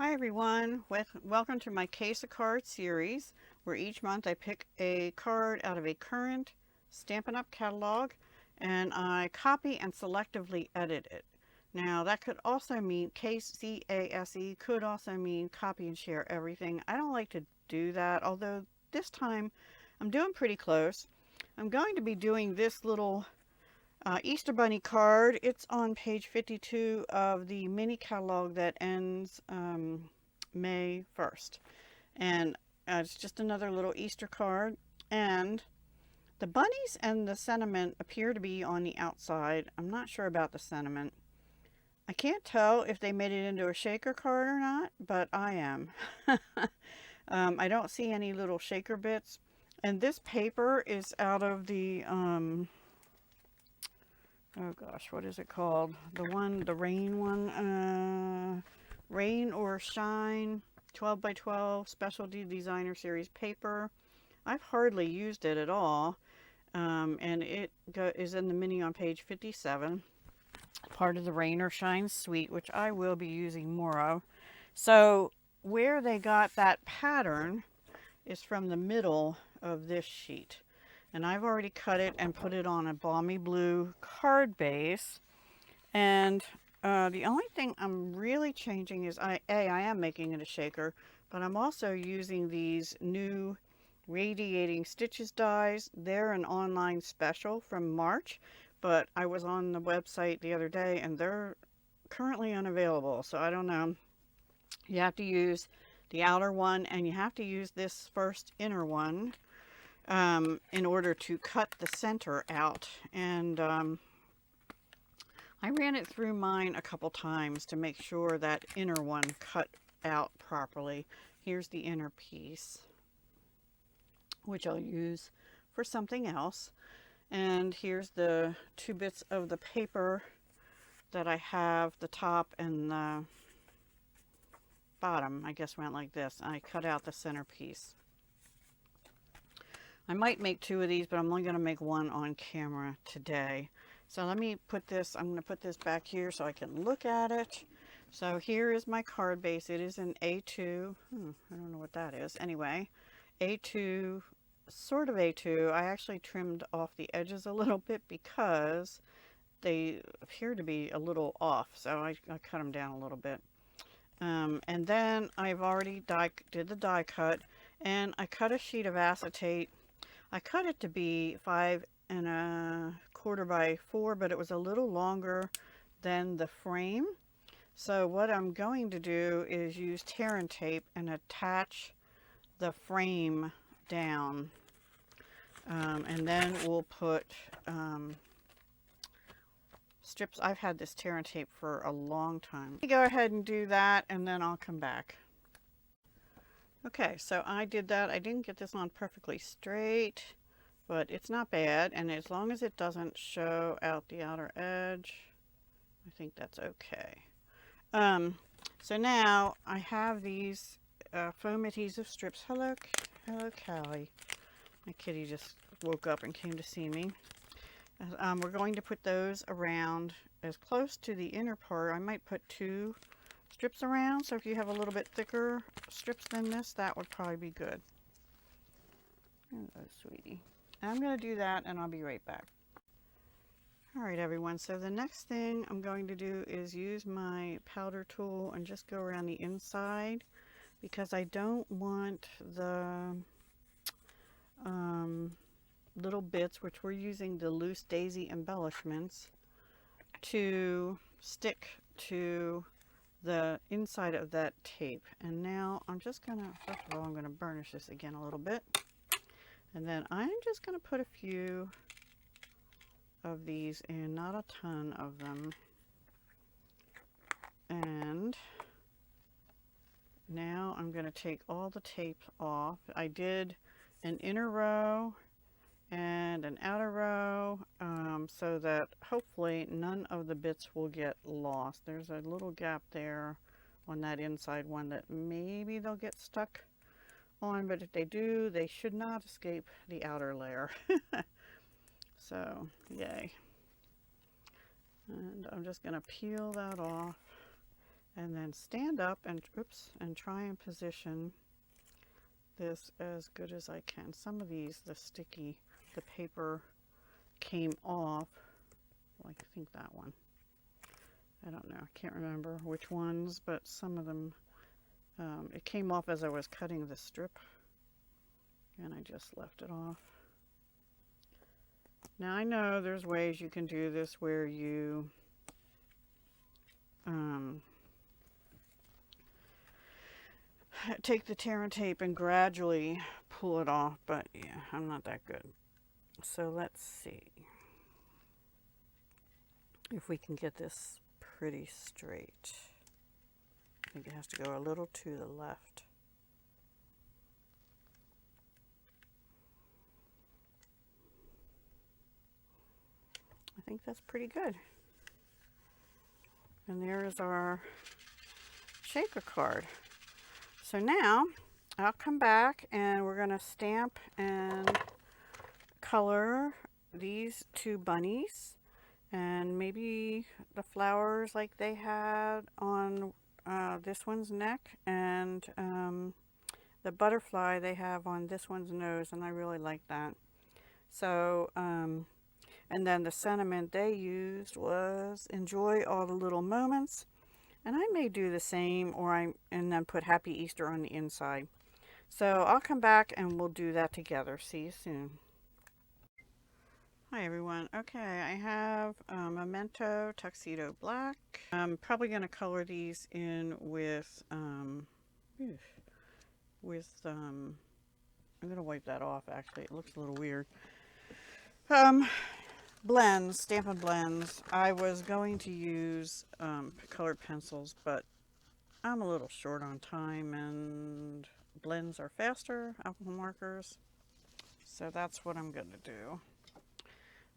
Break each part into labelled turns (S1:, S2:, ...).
S1: Hi everyone, welcome to my Case of Cards series, where each month I pick a card out of a current Stampin' Up! Catalog and I copy and selectively edit it. Now that could also mean Case, C-A-S-E, could also mean copy and share everything. I don't like to do that, although this time I'm doing pretty close. I'm going to be doing this little Easter Bunny card. It's on page 52 of the mini catalog that ends May 1st. And it's just another little Easter card. And the bunnies and the sentiment appear to be on the outside. I'm not sure about the sentiment. I can't tell if they made it into a shaker card or not, but I am. I don't see any little shaker bits. And this paper is out of the oh gosh, what is it called? The rain one, Rain or Shine 12 by 12 Specialty Designer Series paper. I've hardly used it at all, and it is in the mini on page 57, part of the Rain or Shine suite, which I will be using more of. So where they got that pattern is from the middle of this sheet. And I've already cut it and put it on a balmy blue card base. And the only thing I'm really changing is I am making it a shaker, but I'm also using these new radiating stitches dies. They're an online special from March, but I was on the website the other day and they're currently unavailable. So I don't know. You have to use the outer one and you have to use this first inner one in order to cut the center out. And I ran it through mine a couple times to make sure that inner one cut out properly. Here's the inner piece, which I'll use for something else. And here's the two bits of the paper that I have. The top and the bottom, I guess, went like this. I cut out the center piece. I might make two of these, but I'm only going to make one on camera today. So let me put this, I'm going to put this back here so I can look at it. So here is my card base. It is an A2. I don't know what that is. Anyway, A2, sort of A2. I actually trimmed off the edges a little bit because they appear to be a little off. So I cut them down a little bit. And then I've already did the die cut, and I cut a sheet of acetate. I cut it to be 5 1/4 by 4, but it was a little longer than the frame. So what I'm going to do is use tear and tape and attach the frame down. And then we'll put strips. I've had this tear and tape for a long time. Let me go ahead and do that and then I'll come back. Okay, so I did that. I didn't get this on perfectly straight, but it's not bad. And as long as it doesn't show out the outer edge, I think that's okay. So now I have these foam adhesive strips. Hello, Callie. My kitty just woke up and came to see me. We're going to put those around as close to the inner part. I might put 2 strips around, so if you have a little bit thicker strips than this, that would probably be good. Hello, sweetie. I'm going to do that and I'll be right back. Alright everyone, so the next thing I'm going to do is use my powder tool and just go around the inside, because I don't want the little bits, which we're using the loose daisy embellishments, to stick to the inside of that tape. And now I'm just gonna, first of all, I'm gonna burnish this again a little bit, and then I'm just gonna put a few of these in, not a ton of them. And now I'm gonna take all the tape off. I did an inner row and an outer row, so that hopefully none of the bits will get lost. There's a little gap there on that inside one that maybe they'll get stuck on, but if they do, they should not escape the outer layer. So yay. And I'm just going to peel that off and then stand up and, oops, and try and position this as good as I can. Some of these, the paper came off, like I think that one. I don't know, I can't remember which ones, but some of them, it came off as I was cutting the strip, and I just left it off. Now I know there's ways you can do this where you take the tear and tape and gradually pull it off, but yeah, I'm not that good. So let's see if we can get this pretty straight. I think it has to go a little to the left. I think that's pretty good. And there is our shaker card. So now I'll come back and we're going to stamp and color these two bunnies and maybe the flowers like they had on this one's neck, and the butterfly they have on this one's nose, and I really like that. So and then the sentiment they used was enjoy all the little moments. And I may do the same, and then put Happy Easter on the inside. So I'll come back and we'll do that together. See you soon. Hi everyone. Okay, I have Memento Tuxedo Black. I'm probably going to color these in with I'm going to wipe that off actually. It looks a little weird. Blends, Stampin' Blends. I was going to use colored pencils, but I'm a little short on time, and blends are faster, alcohol markers. So that's what I'm going to do.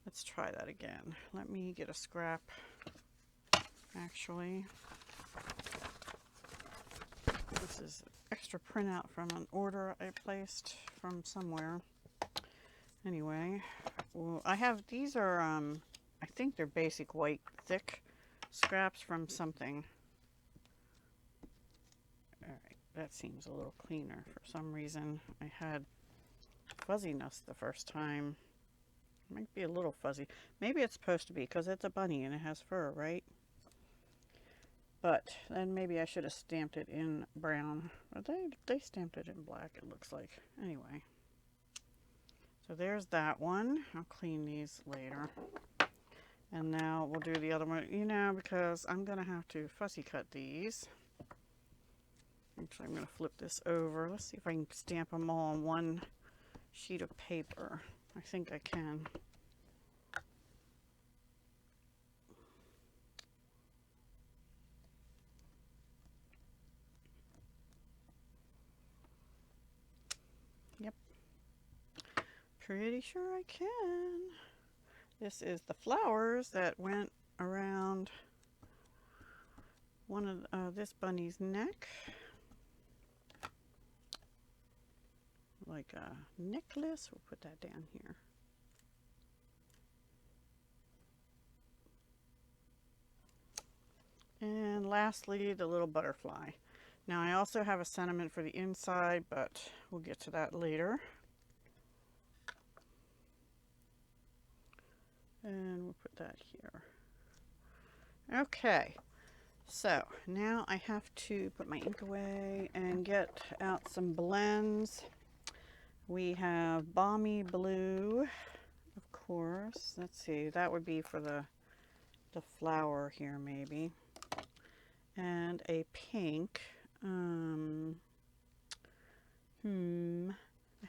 S1: Let's try that again. Let me get a scrap, actually. This is extra printout from an order I placed from somewhere. Anyway, well, I have, these are, I think they're basic white thick scraps from something. Alright, that seems a little cleaner. For some reason, I had fuzziness the first time. It might be a little fuzzy. Maybe it's supposed to be, because it's a bunny and it has fur, right? But then maybe I should have stamped it in brown. But they stamped it in black, it looks like. Anyway. So there's that one. I'll clean these later. And now we'll do the other one, you know, because I'm going to have to fussy cut these. Actually, I'm going to flip this over. Let's see if I can stamp them all on one sheet of paper. I think I can. Yep. Pretty sure I can. This is the flowers that went around one of this bunny's neck. Like a necklace. We'll put that down here. And lastly, the little butterfly. Now I also have a sentiment for the inside, but we'll get to that later. And we'll put that here. Okay, so now I have to put my ink away and get out some blends. We have Balmy Blue, of course. Let's see, that would be for the flower here maybe. And a pink. I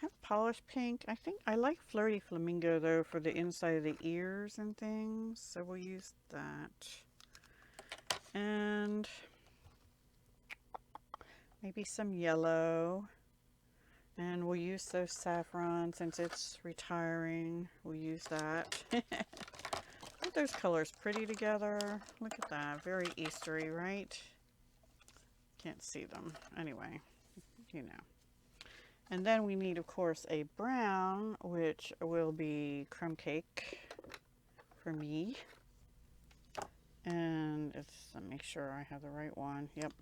S1: have polished pink. I think I like Flirty Flamingo though for the inside of the ears and things, so we'll use that. And maybe some yellow, and we'll use those saffron since it's retiring. We'll use that. Aren't those colors pretty together? Look at that, very Eastery, right? Can't see them anyway, you know. And then we need, of course, a brown, which will be crumb cake for me. And let me make sure I have the right one. Yep.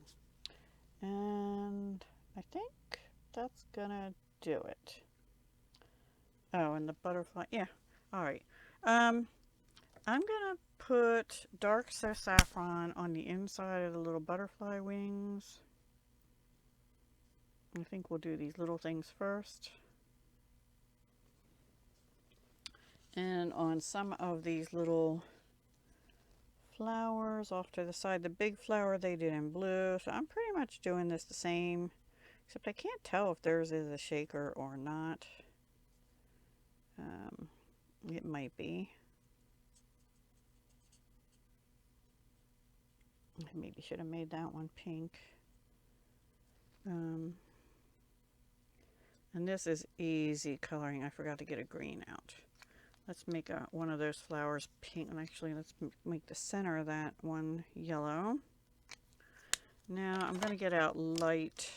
S1: And I think that's gonna do it. Oh, and the butterfly. Yeah. All right. I'm gonna put dark saffron on the inside of the little butterfly wings. I think we'll do these little things first. And on some of these little flowers off to the side, the big flower they did in blue. So I'm pretty much doing this the same, except I can't tell if theirs is a shaker or not. It might be. I maybe should have made that one pink. And this is easy coloring. I forgot to get a green out. Let's make one of those flowers pink. And actually, let's make the center of that one yellow. Now I'm going to get out light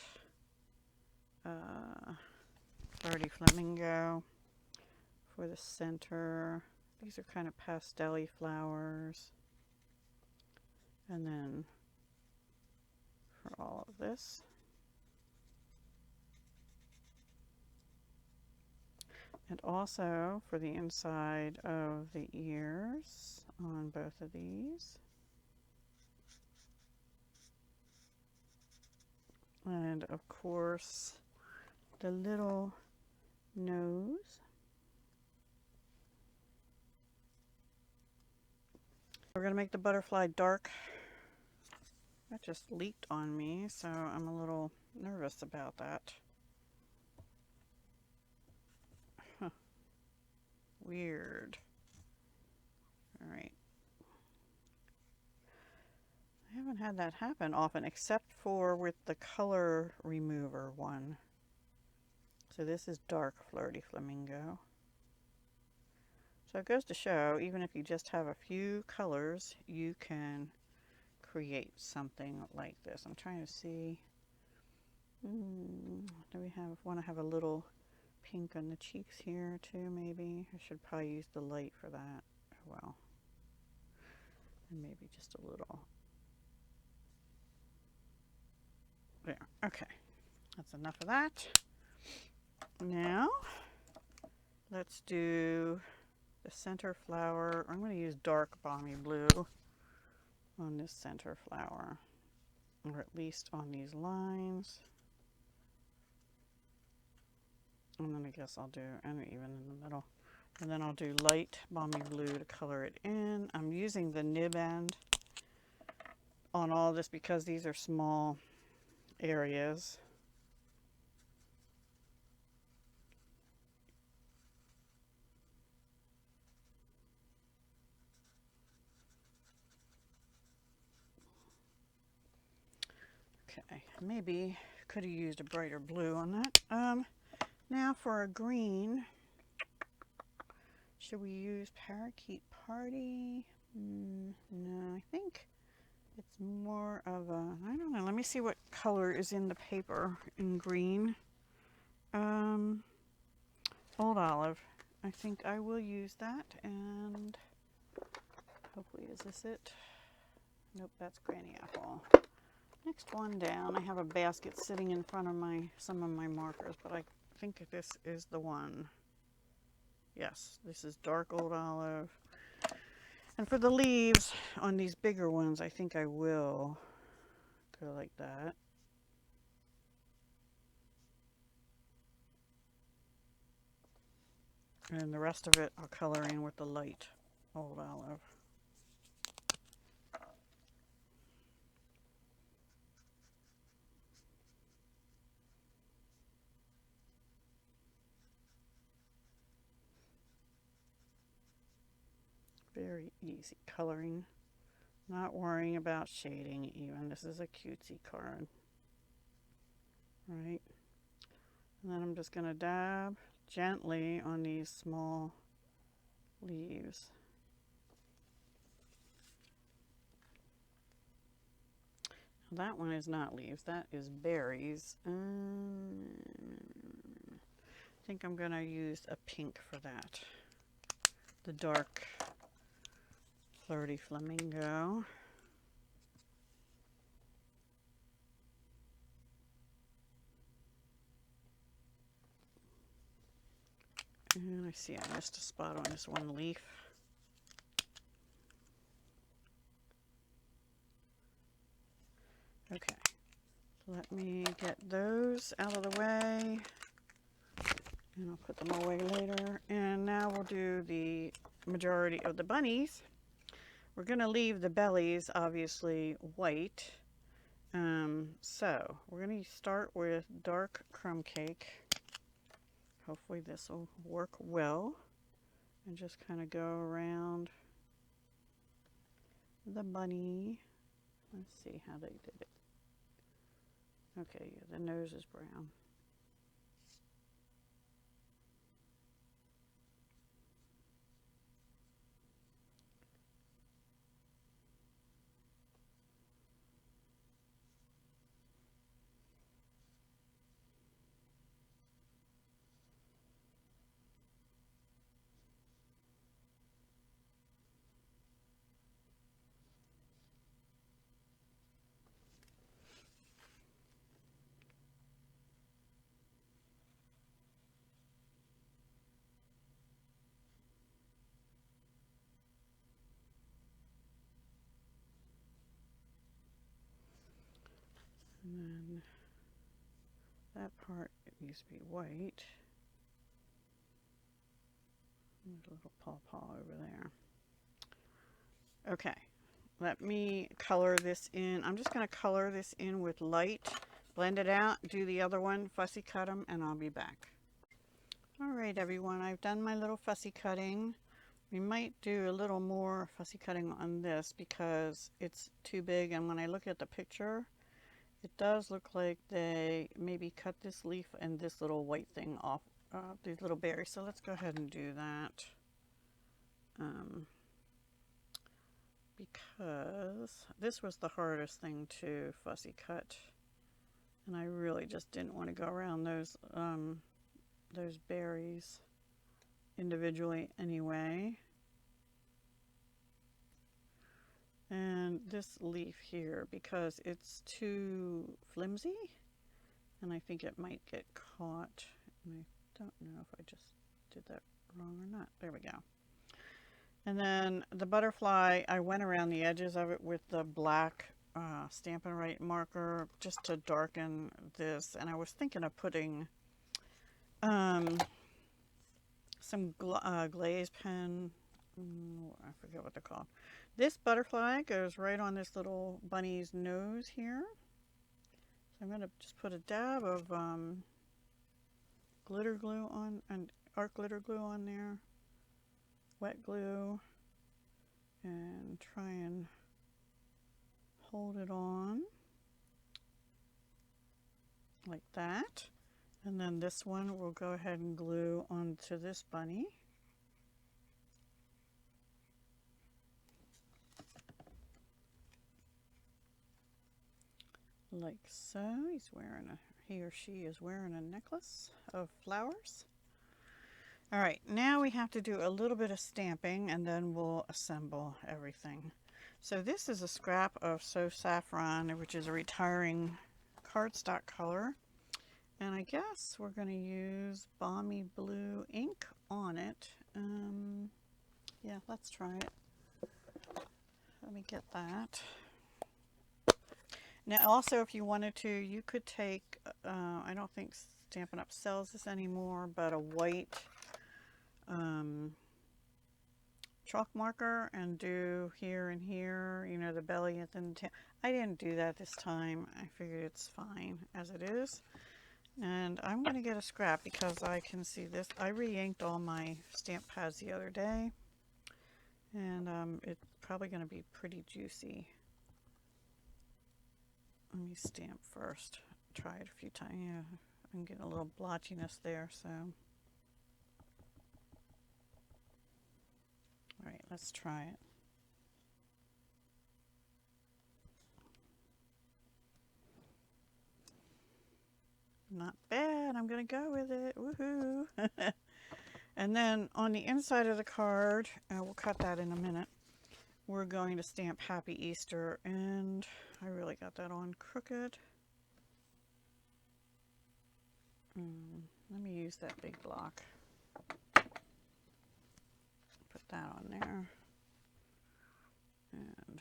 S1: Flirty Flamingo for the center. These are kind of pastel-y flowers. And then for all of this. And also for the inside of the ears on both of these. And of course, the little nose. We're going to make the butterfly dark. That just leaked on me, so I'm a little nervous about that. Huh. Weird. All right. I haven't had that happen often, except for with the color remover one. So this is dark Flirty Flamingo. So it goes to show, even if you just have a few colors, you can create something like this. I'm trying to see. Do we want to have a little pink on the cheeks here too, maybe? I should probably use the light for that as well. And maybe just a little. There, okay. That's enough of that. Now, let's do the center flower. I'm going to use dark balmy blue on this center flower, or at least on these lines. And then I guess I'll do, and even in the middle. And then I'll do light balmy blue to color it in. I'm using the nib end on all this because these are small areas. Okay, maybe could have used a brighter blue on that. Now for a green, should we use Parakeet Party? No, I think it's more of a, I don't know, let me see what color is in the paper in green. Old Olive. I think I will use that, and hopefully, is this it? Nope, that's Granny Apple. Next one down, I have a basket sitting in front of some of my markers, but I think this is the one. Yes, this is dark Old Olive. And for the leaves on these bigger ones, I think I will go like that. And the rest of it I'll color in with the light Old Olive. Very easy coloring. Not worrying about shading even. This is a cutesy card. Right? And then I'm just going to dab gently on these small leaves. Now that one is not leaves, that is berries. I think I'm going to use a pink for that. The dark Flirty Flamingo. And I see I missed a spot on this one leaf. Okay, let me get those out of the way, and I'll put them away later. And now we'll do the majority of the bunnies. We're going to leave the bellies obviously white. So we're going to start with dark crumb cake. Hopefully this will work well. And just kind of go around the bunny. Let's see how they did it. Okay, yeah, the nose is brown. And then that part, it needs to be white. There's a little pawpaw over there. Okay, let me color this in. I'm just going to color this in with light, blend it out, do the other one, fussy cut them, and I'll be back. Alright everyone, I've done my little fussy cutting. We might do a little more fussy cutting on this because it's too big, and when I look at the picture, it does look like they maybe cut this leaf and this little white thing off, these little berries. So let's go ahead and do that. Because this was the hardest thing to fussy cut, and I really just didn't want to go around those berries individually anyway. And this leaf here, because it's too flimsy, and I think it might get caught, and I don't know if I just did that wrong or not. There we go. And then the butterfly, I went around the edges of it with the black Stampin' Up marker just to darken this. And I was thinking of putting some glaze pen, I forget what they're called. This butterfly goes right on this little bunny's nose here. So I'm going to just put a dab of glitter glue on, and art glitter glue on there. Wet glue, and try and hold it on like that. And then this one we'll go ahead and glue onto this bunny. Like so. He or she is wearing a necklace of flowers. Alright, now we have to do a little bit of stamping, and then we'll assemble everything. So this is a scrap of So Saffron, which is a retiring cardstock color. And I guess we're going to use Balmy Blue ink on it. Yeah, let's try it. Let me get that. Now also, if you wanted to, you could take, I don't think Stampin' Up sells this anymore, but a white chalk marker and do here and here, you know, the belly and then the tail. I didn't do that this time. I figured it's fine as it is. And I'm going to get a scrap because I can see this. I re-inked all my stamp pads the other day, and it's probably going to be pretty juicy. Let me stamp first. Try it a few times. Yeah, I'm getting a little blotchiness there, so. Alright, let's try it. Not bad. I'm going to go with it. Woohoo! And then on the inside of the card, we'll cut that in a minute. we're going to stamp Happy Easter, and I really got that on crooked. Let me use that big block. Put that on there. And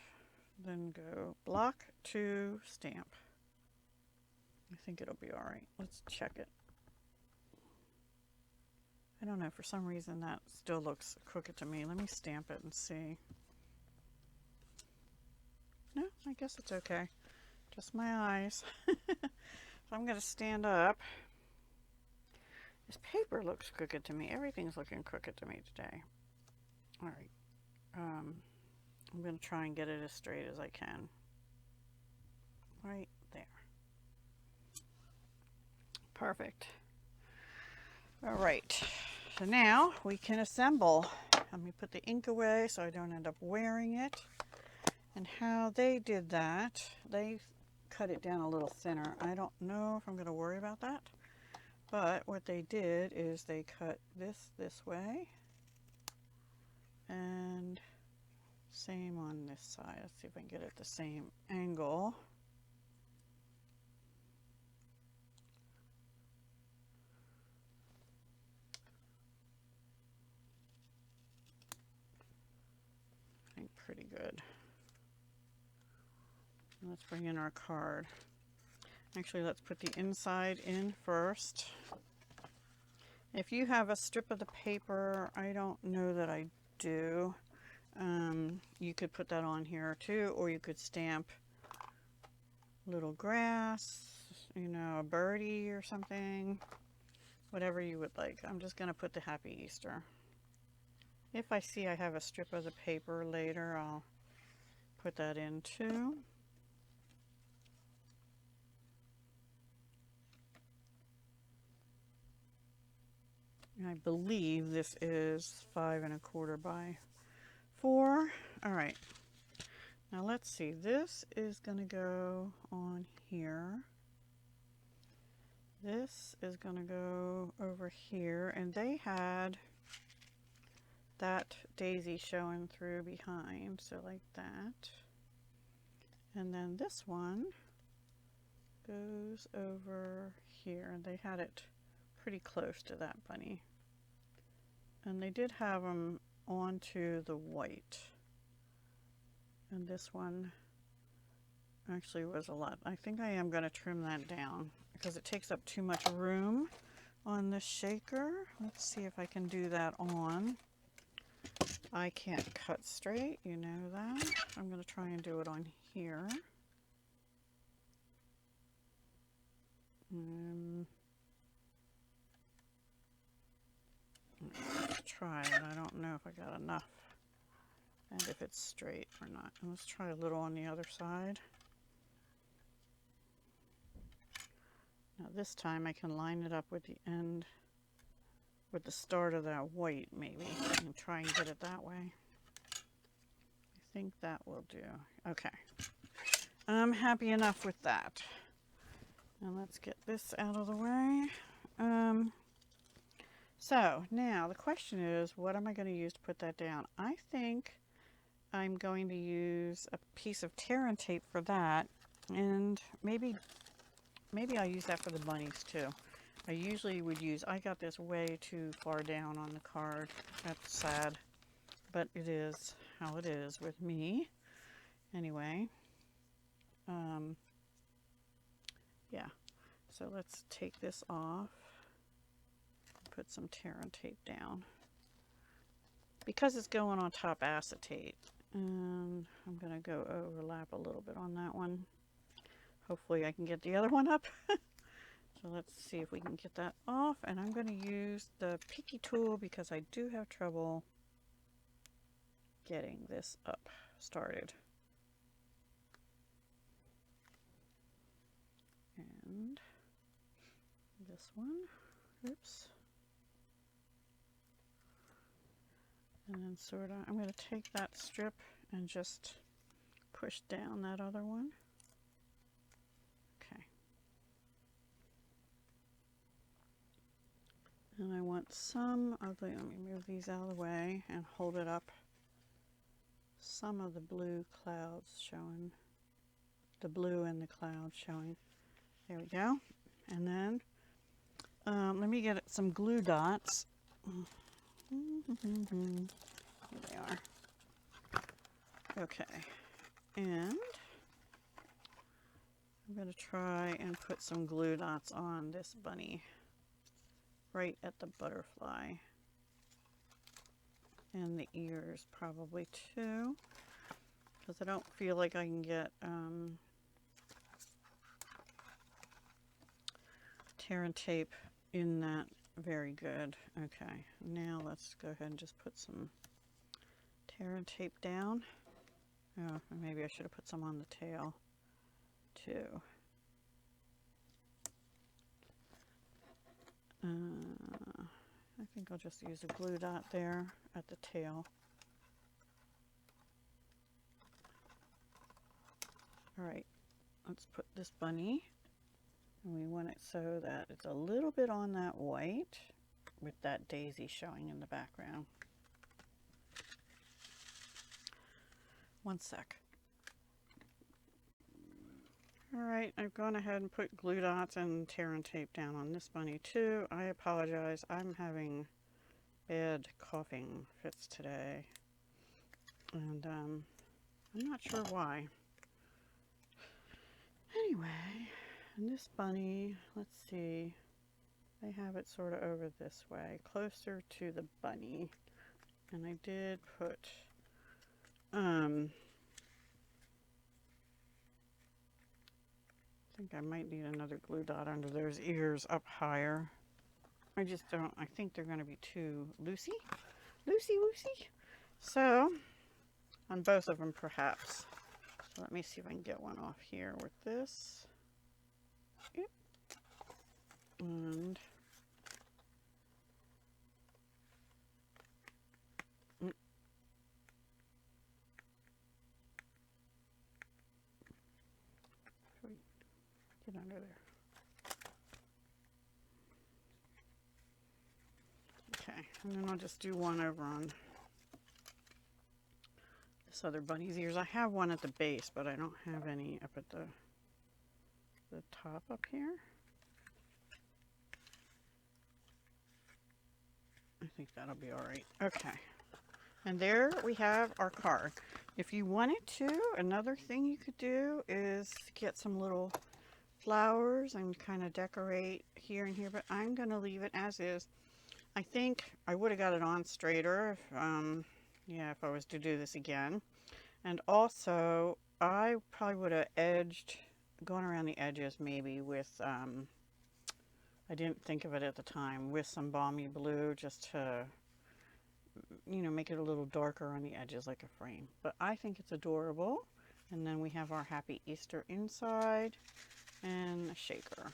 S1: then go block to stamp. I think it'll be all right. Let's check it. I don't know, for some reason that still looks crooked to me. Let me stamp it and see. No, I guess it's okay. Just my eyes. So I'm going to stand up. This paper looks crooked to me. Everything's looking crooked to me today. All right. I'm going to try and get it as straight as I can. Right there. Perfect. All right. So now we can assemble. Let me put the ink away so I don't end up wearing it. And how they did that, they cut it down a little thinner. I don't know if I'm going to worry about that. But what they did is they cut this way. And same on this side. Let's see if I can get it the same angle. I think pretty good. Let's bring in our card. Actually, let's put the inside in first. If you have a strip of the paper, I don't know that I do. You could put that on here too, or you could stamp little grass, you know, a birdie or something, whatever you would like. I'm just going to put the Happy Easter. If I see I have a strip of the paper later, I'll put that in too. And I believe this is 5 1/4 by 4. All right. Now let's see. This is going to go on here. This is going to go over here. And they had that daisy showing through behind. So like that. And then this one goes over here. And they had it pretty close to that bunny. And they did have them onto the white. And this one actually was a lot. I think I am going to trim that down because it takes up too much room on the shaker. Let's see if I can do that on. I can't cut straight, you know that. I'm going to try and do it on here. Let's try it. I don't know if I got enough and if it's straight or not. And let's try a little on the other side. Now this time I can line it up with the end, with the start of that white maybe, and try and get it that way. I think that will do. Okay. I'm happy enough with that. And let's get this out of the way. So now the question is, what am I going to use to put that down? I think I'm going to use a piece of tear and tape for that, and maybe I'll use that for the bunnies too. I usually would use, I got this way too far down on the card. That's sad, but it is how it is with me. Anyway, yeah, so let's take this off. Put some tear and tape down because it's going on top acetate, and I'm going to go overlap a little bit on that one. Hopefully I can get the other one up. So let's see if we can get that off, and I'm going to use the picky tool because I do have trouble getting this up started. And this one, oops. And then sort of, I'm going to take that strip and just push down that other one. Okay. And I want some of the, let me move these out of the way and hold it up some of the blue clouds showing. The blue in the clouds showing. There we go. And then let me get some glue dots. Here they are. Okay. And I'm going to try and put some glue dots on this bunny right at the butterfly. And the ears probably too, because I don't feel like I can get tear and tape in that very good. Okay, now let's go ahead and just put some tear and tape down. Oh, maybe I should have put some on the tail too. I think I'll just use a glue dot there at the tail. All right, let's put this bunny, and we want it so that it's a little bit on that white with that daisy showing in the background. One sec. All right, I've gone ahead and put glue dots and tear and tape down on this bunny too. I apologize, I'm having bad coughing fits today, and I'm not sure why. Anyway, and this bunny, let's see, I have it sort of over this way, closer to the bunny, and I did put I think I might need another glue dot under those ears up higher. I just don't, I think they're going to be too loosey. So, on both of them perhaps. So let me see if I can get one off here with this. Yep. And get under there. Okay, and then I'll just do one over on this other bunny's ears. I have one at the base, but I don't have any up at the top up here. I think that'll be all right. Okay, and there we have our card. If you wanted to, another thing you could do is get some little flowers and kind of decorate here and here, but I'm going to leave it as is. I think I would have got it on straighter if, if I was to do this again. And also, I probably would have gone around the edges maybe with, I didn't think of it at the time, with some balmy blue just to, make it a little darker on the edges like a frame. But I think it's adorable. And then we have our Happy Easter inside and a shaker.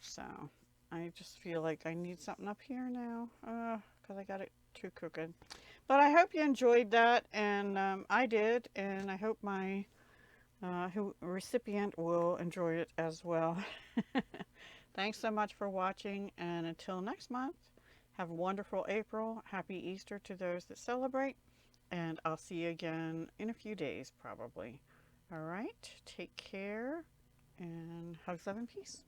S1: So I just feel like I need something up here now because I got it too crooked. But I hope you enjoyed that, and I did, and I hope my recipient will enjoy it as well. Thanks so much for watching, and until next month, have a wonderful April. Happy Easter to those that celebrate, and I'll see you again in a few days probably. All right, take care, and hugs, love, and peace.